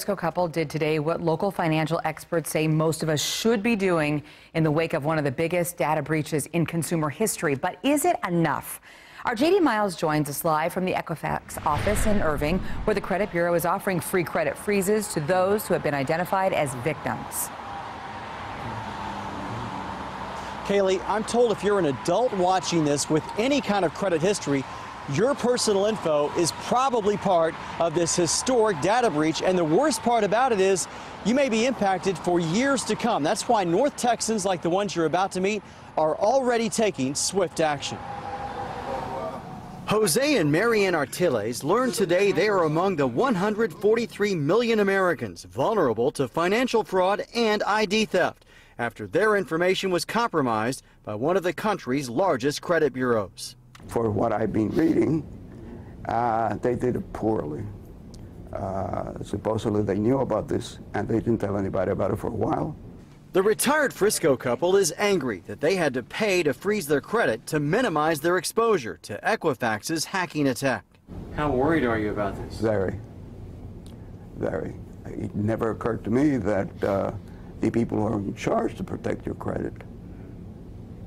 Frisco couple did today what local financial experts say most of us should be doing in the wake of one of the biggest data breaches in consumer history. But is it enough? Our JD Miles joins us live from the Equifax office in Irving, where the credit bureau is offering free credit freezes to those who have been identified as victims. Kaylee, I'm told if you're an adult watching this with any kind of credit history, your personal info is probably part of this historic data breach, and the worst part about it is you may be impacted for years to come. That's why North Texans like the ones you're about to meet are already taking swift action. Jose and Marianne Artiles learned today they are among the 143 million Americans vulnerable to financial fraud and ID theft after their information was compromised by one of the country's largest credit bureaus. For what I've been reading, they did it poorly. Supposedly they knew about this and they didn't tell anybody about it for a while. The retired Frisco couple is angry that they had to pay to freeze their credit to minimize their exposure to Equifax's hacking attack. How worried are you about this? Very, very. It never occurred to me that the people who are in charge to protect your credit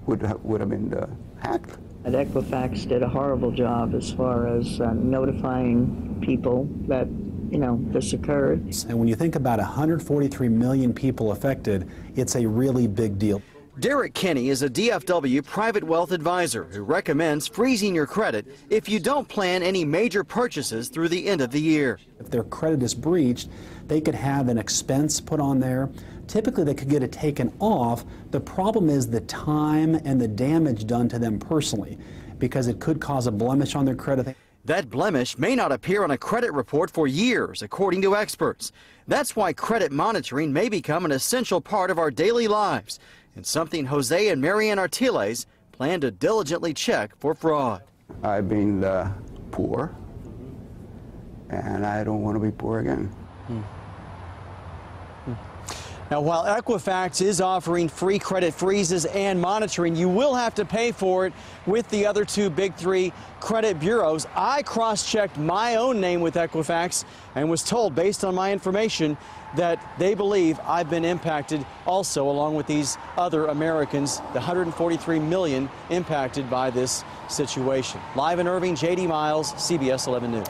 would have been hacked. And Equifax did a horrible job as far as notifying people that, this occurred. And when you think about 143 million people affected, it's a really big deal. Derek Kinney is a DFW private wealth advisor who recommends freezing your credit if you don't plan any major purchases through the end of the year. If their credit is breached, they could have an expense put on there. Typically, they could get it taken off. The problem is the time and the damage done to them personally, because it could cause a blemish on their credit. That blemish may not appear on a credit report for years, according to experts. That's why credit monitoring may become an essential part of our daily lives, and something Jose and Marianne Artiles plan to diligently check for fraud. I've been poor, and I don't want to be poor again. Now, while Equifax is offering free credit freezes and monitoring, you will have to pay for it with the other two big three credit bureaus. I cross-checked my own name with Equifax and was told, based on my information, that they believe I've been impacted also, along with these other Americans, the 143 million impacted by this situation. Live in Irving, JD Miles, CBS 11 News.